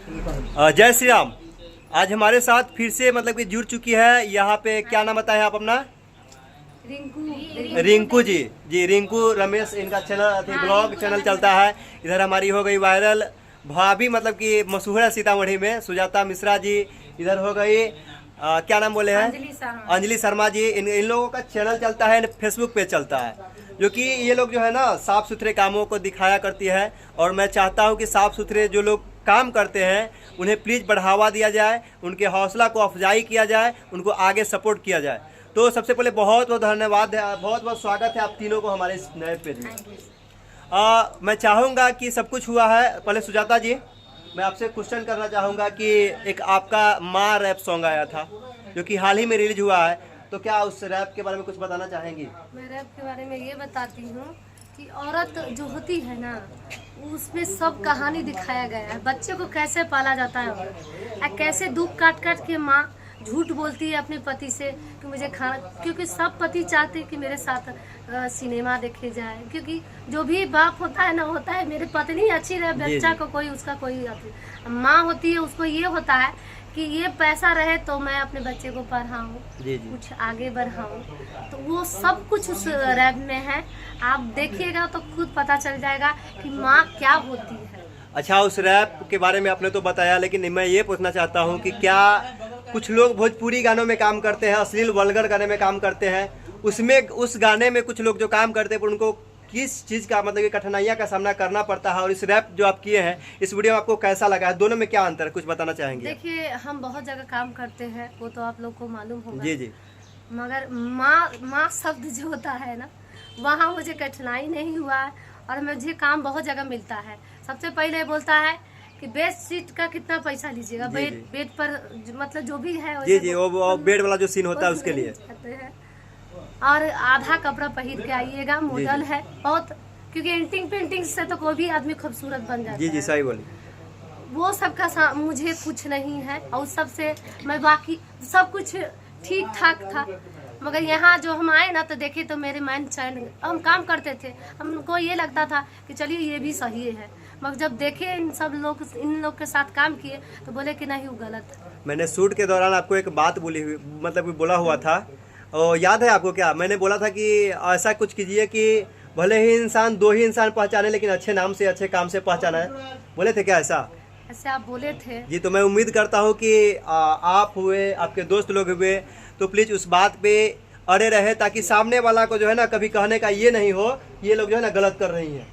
जय श्री राम। आज हमारे साथ फिर से मतलब कि जुड़ चुकी है यहाँ पे, क्या नाम बताए आप अपना? रिंकू जी रिंकू रमेश, इनका चैनल ब्लॉग चैनल चलता है। इधर हमारी हो गई वायरल भाभी, मतलब कि मशहूर है सीतामढ़ी में, सुजाता मिश्रा जी। इधर हो गई क्या नाम बोले हैं, अंजलि शर्मा जी। इन लोगों का चैनल चलता है, फेसबुक पे चलता है, जो कि ये लोग जो है ना साफ़ सुथरे कामों को दिखाया करती है। और मैं चाहता हूँ कि साफ़ सुथरे जो लोग काम करते हैं उन्हें प्लीज़ बढ़ावा दिया जाए, उनके हौसला को अफजाई किया जाए, उनको आगे सपोर्ट किया जाए। तो सबसे पहले बहुत बहुत धन्यवाद है, बहुत बहुत स्वागत है आप तीनों को हमारे इस नए पेज में। मैं चाहूँगा कि सब कुछ हुआ है। पहले सुजाता जी, मैं आपसे क्वेश्चन करना चाहूँगा कि एक आपका माँ रैप सॉन्ग आया था जो कि हाल ही में रिलीज हुआ है, तो क्या उस रैप के बारे में कुछ बताना चाहेंगी? मैं रैप के बारे में ये बताती हूँ कि औरत जो होती है ना, उसमें सब कहानी दिखाया गया है। बच्चे को कैसे पाला जाता है और कैसे दुख काट काट के माँ झूठ बोलती है अपने पति से कि मुझे खाना, क्योंकि सब पति चाहते हैं कि मेरे साथ सिनेमा देखे जाए, क्योंकि जो भी बाप होता है ना, होता है मेरे पत्नी अच्छी रहे, बच्चा को कोई उसका कोई। माँ होती है, उसको ये होता है कि ये पैसा रहे तो मैं अपने बच्चे को पढ़ाऊँ, कुछ आगे बढ़ाऊँ। तो वो सब कुछ उस रैप में है, आप देखिएगा तो खुद पता चल जाएगा कि माँ क्या होती है। अच्छा, उस रैप के बारे में आपने तो बताया, लेकिन मैं ये पूछना चाहता हूँ कि क्या कुछ लोग भोजपुरी गानों में काम करते हैं, अश्लील वल्गर गाने में काम करते हैं, उसमें उस गाने में कुछ लोग जो काम करते हैं उनको किस चीज़ का मतलब कि कठिनाइयाँ का सामना करना पड़ता है, और इस रैप जो आप किए हैं इस वीडियो में आपको कैसा लगा है, दोनों में क्या अंतर है, कुछ बताना चाहेंगे? देखिए, हम बहुत जगह काम करते हैं, वो तो आप लोग को मालूम होगा। जी। मगर माँ शब्द जो होता है ना, वहाँ मुझे कठिनाई नहीं हुआ है और मुझे काम बहुत जगह मिलता है। सबसे पहले बोलता है कि बेड शीट का कितना पैसा लीजिएगा, बेड पर मतलब जो भी है जी वो बेड वाला जो सीन होता है उसके लिए, और आधा कपड़ा पहन के आइएगा, मॉडल है बहुत, क्योंकि एंटिंग पेंटिंग से तो कोई भी आदमी खूबसूरत बन जाता है। जी सही बोली। वो सबका मुझे कुछ नहीं है, और सबसे मैं बाकी सब कुछ ठीक ठाक था। मगर यहाँ जो हम आए ना तो देखे तो मेरे माइंड चैन, हम काम करते थे, हमको ये लगता था कि चलिए ये भी सही है, मगर जब देखे इन लोग के साथ काम किए तो बोले कि नहीं वो गलत है। मैंने शूट के दौरान आपको एक बात बोली हुई, मतलब बोला हुआ था, और याद है आपको क्या? मैंने बोला था कि ऐसा कुछ कीजिए कि भले ही इंसान दो ही इंसान पहचाने, लेकिन अच्छे नाम से अच्छे काम से पहचाना है, बोले थे क्या ऐसा? ऐसे आप बोले थे जी। तो मैं उम्मीद करता हूँ कि आप हुए, आपके दोस्त लोग हुए, तो प्लीज़ उस बात पे अड़े रहे, ताकि सामने वाला को जो है ना कभी कहने का ये नहीं हो ये लोग जो है ना गलत कर रही हैं,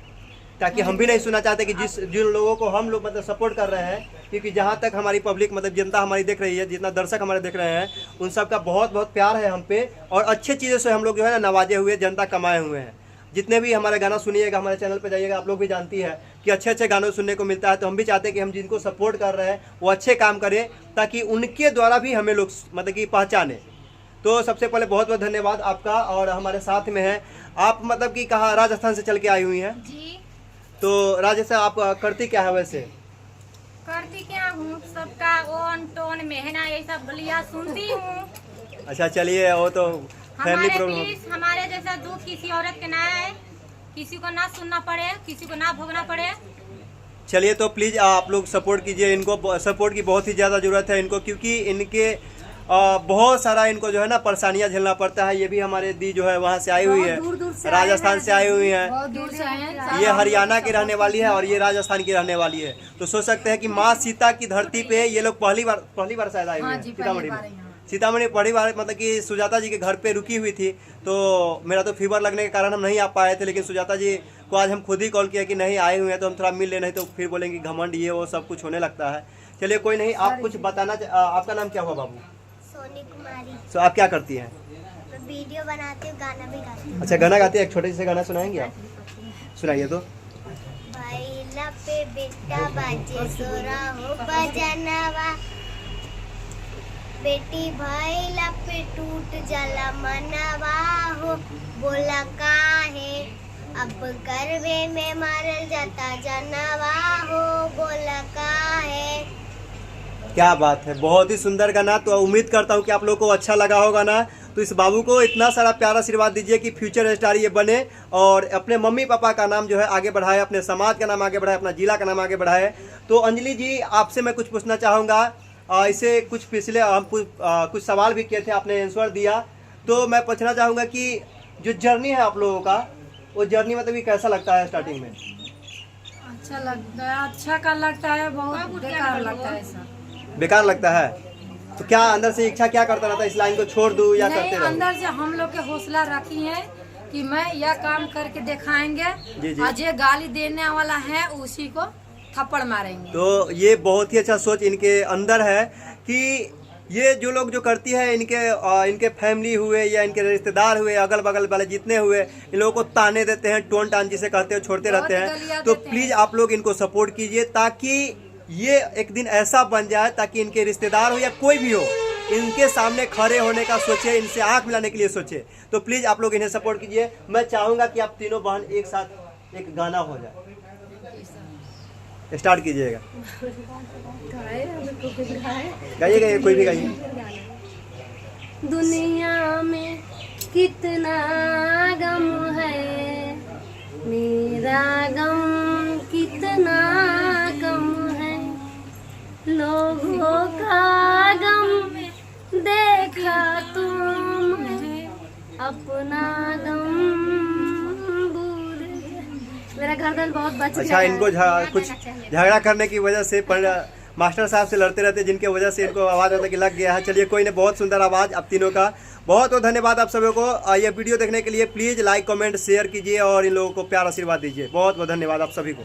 ताकि हम भी नहीं सुनना चाहते कि जिन लोगों को हम लोग मतलब सपोर्ट कर रहे हैं, क्योंकि जहाँ तक हमारी पब्लिक मतलब जनता हमारी देख रही है, जितना दर्शक हमारे देख रहे हैं, उन सब का बहुत बहुत प्यार है हम पे, और अच्छे चीज़ों से हम लोग जो है ना नवाजे हुए, जनता कमाए हुए हैं। जितने भी हमारे गाना सुनिएगा, हमारे चैनल पे जाइएगा, आप लोग भी जानती है कि अच्छे अच्छे गानों सुनने को मिलता है। तो हम भी चाहते हैं कि हम जिनको सपोर्ट कर रहे हैं वो अच्छे काम करें, ताकि उनके द्वारा भी हमें लोग मतलब कि पहचाने। तो सबसे पहले बहुत बहुत धन्यवाद आपका। और हमारे साथ में है आप, मतलब कि कहाँ, राजस्थान से चल के आई हुई हैं जी। तो राजस्थान आप करती क्या है वैसे? करती क्या हूँ, सबका ओन टोन मेहना ये सब बलिया सुनती हूँ। अच्छा चलिए, वो तो फैमिली प्रॉब्लम। हमारे जैसा दुख किसी औरत के ना है, किसी को ना सुनना पड़े, किसी को ना भोगना पड़े। चलिए, तो प्लीज़ आप लोग सपोर्ट कीजिए इनको, सपोर्ट की बहुत ही ज़्यादा ज़रूरत है इनको, क्योंकि इनके बहुत सारा इनको जो है ना परेशानियां झेलना पड़ता है। ये भी हमारे दी जो है वहाँ से आई हुई है, राजस्थान से आई हुई है, ये हरियाणा की रहने वाली है और ये राजस्थान की रहने वाली है। तो सोच सकते हैं कि माँ सीता की धरती पे ये लोग पहली बार शायद आई हुई है सीतामढ़ी में। सीतामढ़ी पहली बार मतलब कि सुजाता जी के घर पे रुकी हुई थी। तो मेरा तो फीवर लगने के कारण हम नहीं आ पाए थे, लेकिन सुजाता जी को आज हम खुद ही कॉल किया कि नहीं आए हुए हैं तो हम थोड़ा मिल ले, नहीं तो फिर बोलेंगे घमंड ये वो सब कुछ होने लगता है। चलिए कोई नहीं, आप कुछ बताना, आपका नाम क्या हुआ बाबू? सोनी कुमारी। तो आप क्या करती हैं? वीडियो बनाती हूँ, गाना भी गाती हूँ। अच्छा, गाना गाती है? एक छोटे से गाना सुनाएंगे आप? सुनाइए तो। भैला पे बेटा बाजे सोरा हो बजनवा, बेटी भैला पे टूट जाला मनवा हो, बोला काहे अब गर्भे में मारल जाता जनवा हो, बोला काहे। क्या बात है, बहुत ही सुंदर गाना। तो उम्मीद करता हूँ कि आप लोगों को अच्छा लगा होगा ना। तो इस बाबू को इतना सारा प्यारा आशीर्वाद दीजिए कि फ्यूचर स्टार ये बने और अपने मम्मी पापा का नाम जो है आगे बढ़ाए, अपने समाज का नाम आगे बढ़ाए, अपना जिला का नाम आगे बढ़ाए। तो अंजलि जी, आपसे मैं कुछ पूछना चाहूँगा। इसे कुछ पिछले हम कुछ सवाल भी किए थे, आपने आंसर दिया। तो मैं पूछना चाहूँगा कि जो जर्नी है आप लोगों का, वो जर्नी मतलब कि कैसा लगता है स्टार्टिंग में? अच्छा लगता है, अच्छा का लगता है, बहुत बेकार लगता है सब। बेकार लगता है? तो क्या अंदर से इच्छा क्या करता रहता है, इस लाइन को छोड़ दूँ या नहीं, करते रहूं? अंदर से हम लोग के हौसला रखी है कि मैं यह काम करके दिखाएंगे, जी, जी। और जो गाली देने वाला है उसी को थप्पड़ मारेंगे। तो ये बहुत ही अच्छा सोच इनके अंदर है कि ये जो लोग जो करती है, इनके फैमिली हुए या इनके रिश्तेदार हुए, अगल बगल वाले जितने हुए, इन लोगों को ताने देते हैं, टोन टान जिसे कहते हैं, छोड़ते बहुत रहते गालियाँ हैं। तो देते हैं। प्लीज आप लोग इनको सपोर्ट कीजिए ताकि ये एक दिन ऐसा बन जाए ताकि इनके रिश्तेदार हो या कोई भी हो, इनके सामने खड़े होने का सोचे, इनसे आंख मिलाने के लिए सोचे। तो प्लीज आप लोग इन्हें सपोर्ट कीजिए। मैं चाहूंगा कि आप तीनों बहन एक साथ एक गाना हो जाए, स्टार्ट कीजिएगा। गाइए गाइए, कोई भी गाइए। दुनिया में कितना गम है, मेरा गम कितना कम है, लोगों का गम देखा तुमने, अपना गम भूल गए। मेरा गर्दन बहुत बच गया अच्छा, है। इनको कुछ झगड़ा करने की वजह से मास्टर साहब से लड़ते रहते, जिनके वजह से इनको आवाज़ मतलब कि लग गया है। चलिए कोई नहीं, बहुत सुंदर आवाज़ आप तीनों का। बहुत बहुत धन्यवाद आप सभी को। ये वीडियो देखने के लिए प्लीज़ लाइक कमेंट शेयर कीजिए और इन लोगों को प्यार आशीर्वाद दीजिए। बहुत बहुत धन्यवाद आप सभी को।